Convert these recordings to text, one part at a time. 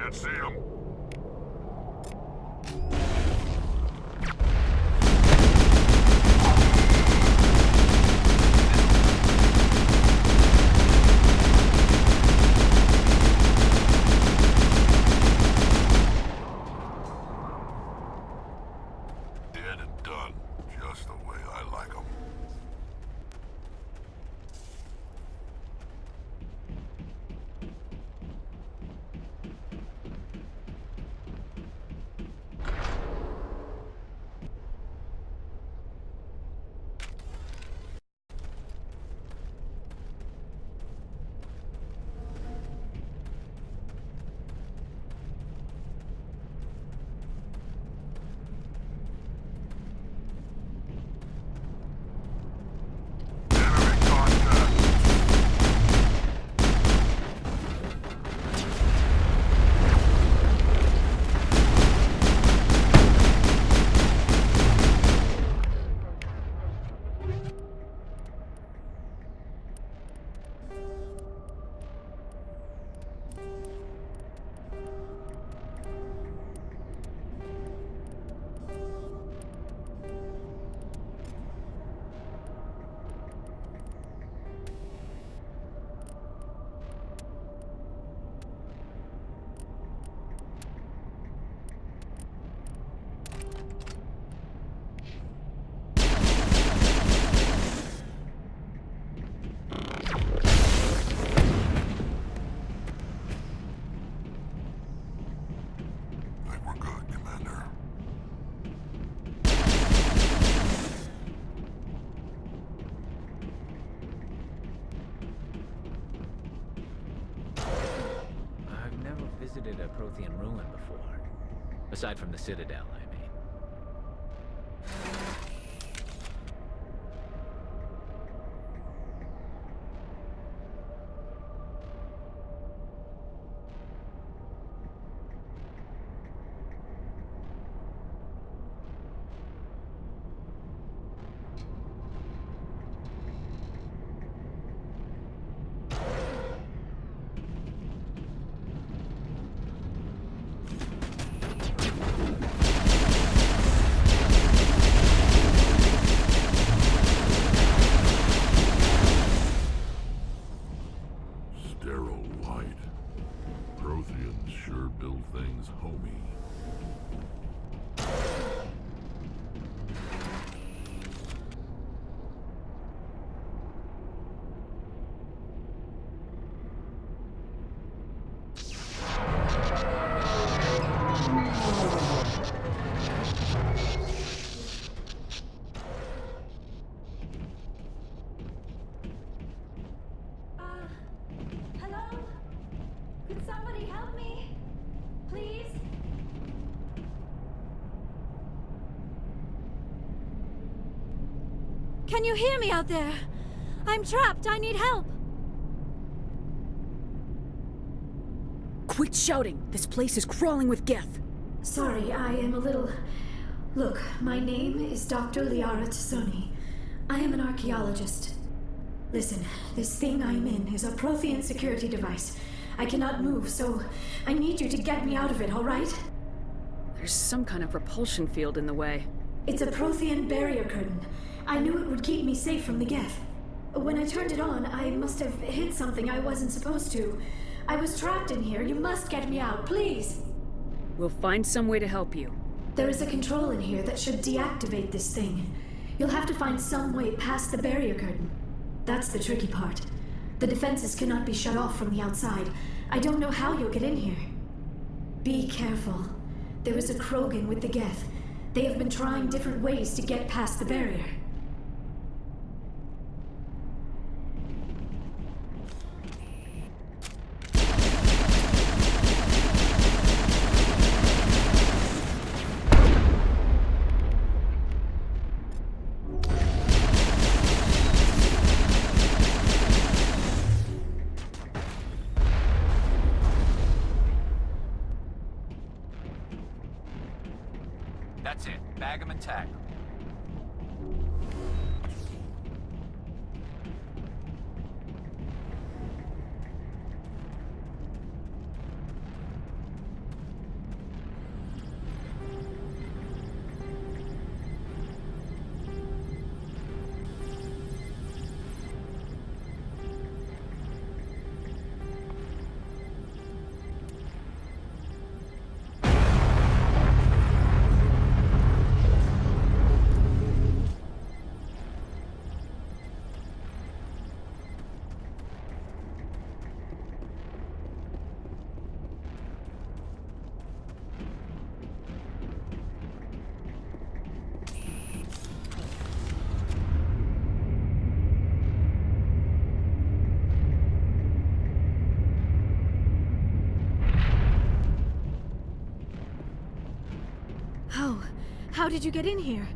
Can't see him. Dead and done, just the way I like them. Visited a Prothean ruin before. Aside from the Citadel, I mean. Sterile light. Protheans sure build things homey. Hello? Could somebody help me? Please? Can you hear me out there? I'm trapped. I need help. Quit shouting! This place is crawling with Geth. Sorry, I am a little... Look, my name is Dr. Liara Tassoni. I am an archaeologist. Listen, this thing I'm in is a Prothean security device. I cannot move, so I need you to get me out of it, all right? There's some kind of repulsion field in the way. It's a Prothean barrier curtain. I knew it would keep me safe from the Geth. When I turned it on, I must have hit something I wasn't supposed to. I was trapped in here. You must get me out, please. We'll find some way to help you. There is a control in here that should deactivate this thing. You'll have to find some way past the barrier curtain. That's the tricky part. The defenses cannot be shut off from the outside. I don't know how you'll get in here. Be careful. There is a Krogan with the Geth. They have been trying different ways to get past the barrier. That's it. Bag 'em and tag 'em. did you get in here?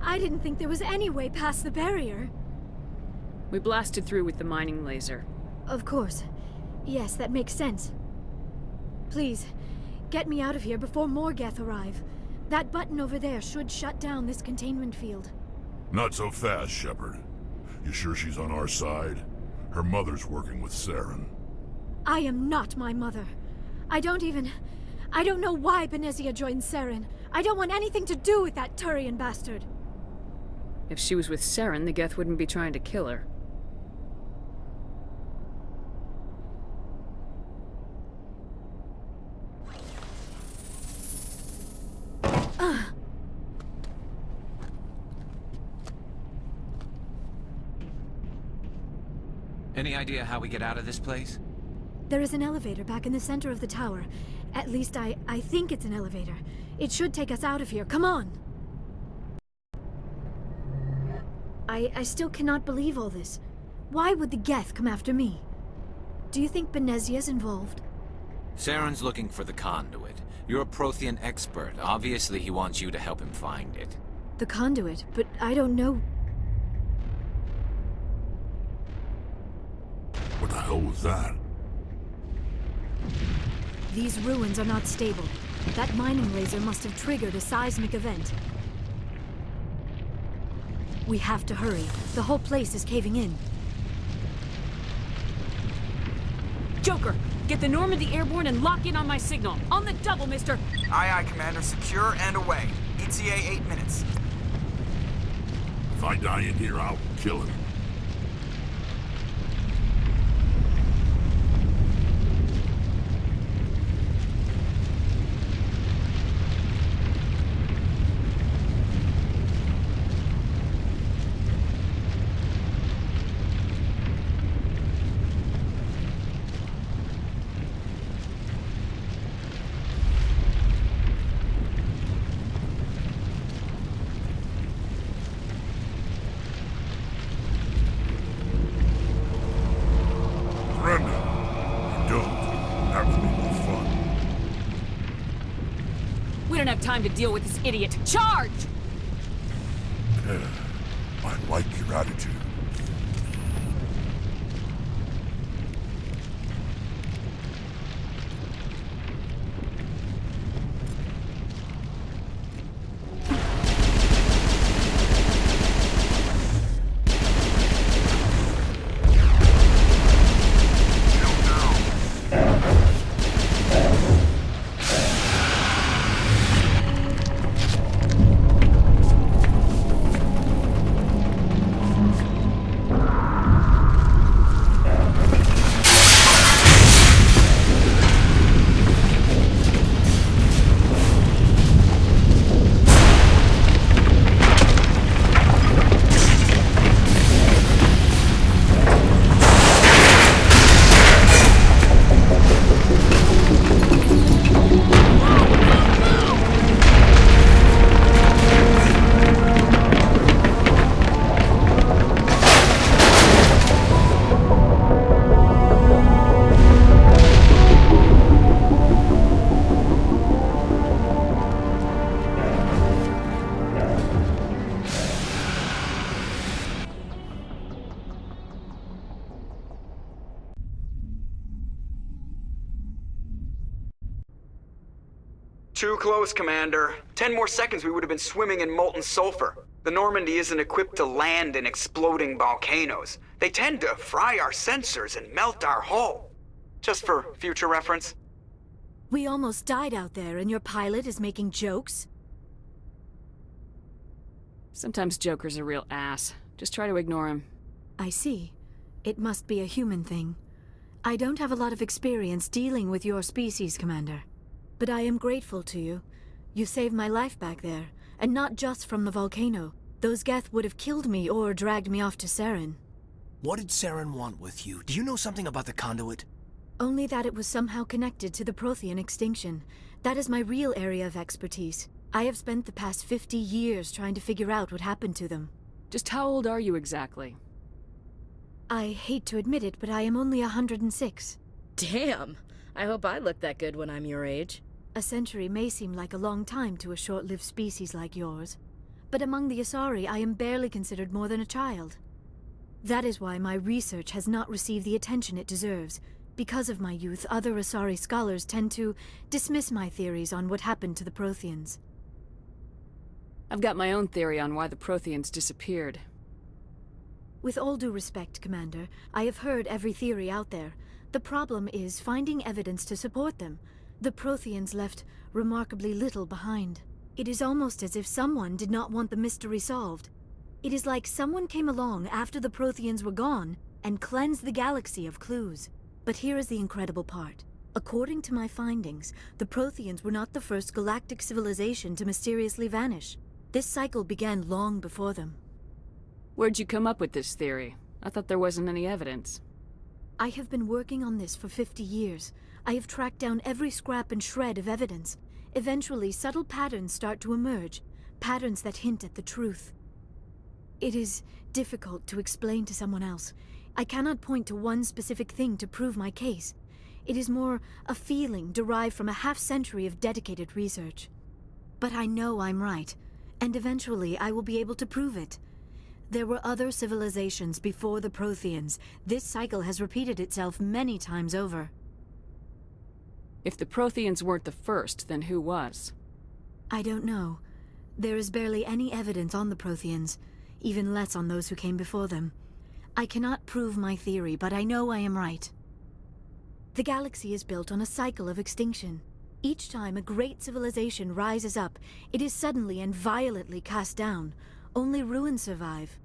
I didn't think there was any way past the barrier. We blasted through with the mining laser. Of course. Yes, that makes sense. Please, get me out of here before more Geth arrive. That button over there should shut down this containment field. Not so fast, Shepard. You sure she's on our side? Her mother's working with Saren. I am not my mother. I don't know why Benezia joined Saren. I don't want anything to do with that Turian bastard. If she was with Saren, the Geth wouldn't be trying to kill her. Any idea how we get out of this place? There is an elevator back in the center of the tower. At least I think it's an elevator. It should take us out of here. Come on! I still cannot believe all this. Why would the Geth come after me? Do you think Benezia's involved? Saren's looking for the conduit. You're a Prothean expert. Obviously, he wants you to help him find it. The conduit? But I don't know... What the hell was that? These ruins are not stable. That mining laser must have triggered a seismic event. We have to hurry. The whole place is caving in. Joker, get the Normandy airborne and lock in on my signal. On the double, mister! Aye, aye, Commander. Secure and away. ETA 8 minutes. If I die in here, I'll kill him. Time to deal with this idiot. Charge! I like your attitude. Too close, Commander. 10 more seconds we would have been swimming in molten sulfur. The Normandy isn't equipped to land in exploding volcanoes. They tend to fry our sensors and melt our hull. Just for future reference. We almost died out there, and your pilot is making jokes? Sometimes Joker's a real ass. Just try to ignore him. I see. It must be a human thing. I don't have a lot of experience dealing with your species, Commander. But I am grateful to you. You saved my life back there, and not just from the volcano. Those Geth would have killed me or dragged me off to Saren. What did Saren want with you? Do you know something about the conduit? Only that it was somehow connected to the Prothean extinction. That is my real area of expertise. I have spent the past 50 years trying to figure out what happened to them. Just how old are you exactly? I hate to admit it, but I am only 106. Damn! I hope I look that good when I'm your age. A century may seem like a long time to a short-lived species like yours, but among the Asari I am barely considered more than a child. That is why my research has not received the attention it deserves. Because of my youth, other Asari scholars tend to dismiss my theories on what happened to the Protheans. I've got my own theory on why the Protheans disappeared. With all due respect, Commander, I have heard every theory out there. The problem is finding evidence to support them. The Protheans left remarkably little behind. It is almost as if someone did not want the mystery solved. It is like someone came along after the Protheans were gone and cleansed the galaxy of clues. But here is the incredible part. According to my findings, the Protheans were not the first galactic civilization to mysteriously vanish. This cycle began long before them. Where'd you come up with this theory? I thought there wasn't any evidence. I have been working on this for 50 years. I have tracked down every scrap and shred of evidence. Eventually, subtle patterns start to emerge, patterns that hint at the truth. It is difficult to explain to someone else. I cannot point to one specific thing to prove my case. It is more a feeling derived from a half-century of dedicated research. But I know I'm right, and eventually I will be able to prove it. There were other civilizations before the Protheans. This cycle has repeated itself many times over. If the Protheans weren't the first, then who was? I don't know. There is barely any evidence on the Protheans, even less on those who came before them. I cannot prove my theory, but I know I am right. The galaxy is built on a cycle of extinction. Each time a great civilization rises up, it is suddenly and violently cast down. Only ruins survive.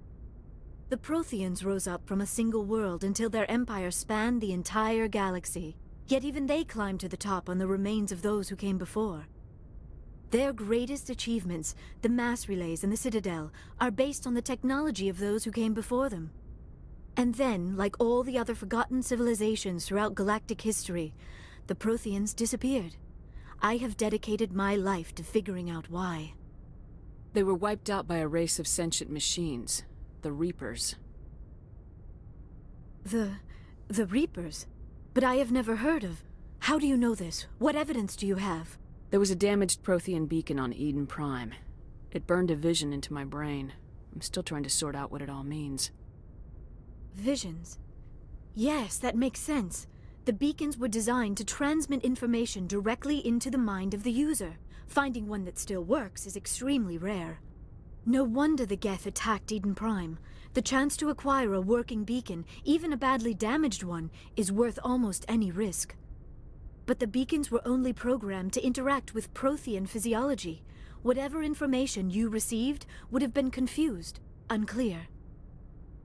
The Protheans rose up from a single world until their empire spanned the entire galaxy. Yet even they climbed to the top on the remains of those who came before. Their greatest achievements, the mass relays and the Citadel, are based on the technology of those who came before them. And then, like all the other forgotten civilizations throughout galactic history, the Protheans disappeared. I have dedicated my life to figuring out why. They were wiped out by a race of sentient machines, the Reapers. The Reapers? But I have never heard of. How do you know this? What evidence do you have? There was a damaged Prothean beacon on Eden Prime. It burned a vision into my brain. I'm still trying to sort out what it all means. Visions? Yes, that makes sense. The beacons were designed to transmit information directly into the mind of the user. Finding one that still works is extremely rare. No wonder the Geth attacked Eden Prime. The chance to acquire a working beacon, even a badly damaged one, is worth almost any risk. But the beacons were only programmed to interact with Prothean physiology. Whatever information you received would have been confused, unclear.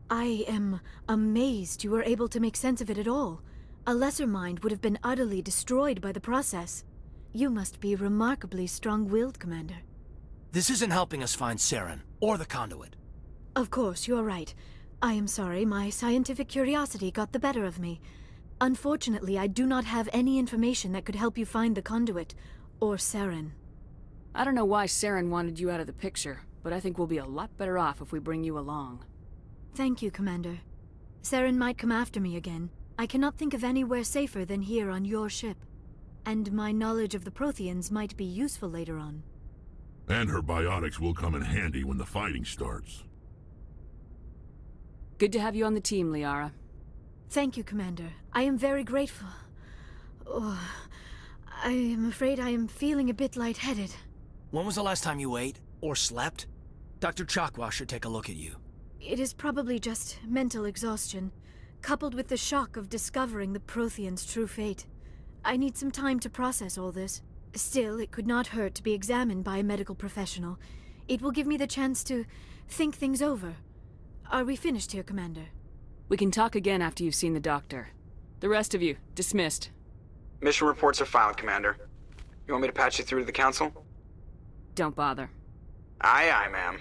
I am amazed you were able to make sense of it at all. A lesser mind would have been utterly destroyed by the process. You must be remarkably strong-willed, Commander. This isn't helping us find Saren, or the conduit. Of course, you're right. I am sorry, my scientific curiosity got the better of me. Unfortunately, I do not have any information that could help you find the conduit, or Saren. I don't know why Saren wanted you out of the picture, but I think we'll be a lot better off if we bring you along. Thank you, Commander. Saren might come after me again. I cannot think of anywhere safer than here on your ship. And my knowledge of the Protheans might be useful later on. And her biotics will come in handy when the fighting starts. Good to have you on the team, Liara. Thank you, Commander. I am very grateful. Oh, I am afraid I am feeling a bit lightheaded. When was the last time you ate, or slept? Dr. Chakwa should take a look at you. It is probably just mental exhaustion, coupled with the shock of discovering the Protheans' true fate. I need some time to process all this. Still, it could not hurt to be examined by a medical professional. It will give me the chance to think things over. Are we finished here, Commander? We can talk again after you've seen the doctor. The rest of you, dismissed. Mission reports are filed, Commander. You want me to patch you through to the Council? Don't bother. Aye, aye, ma'am.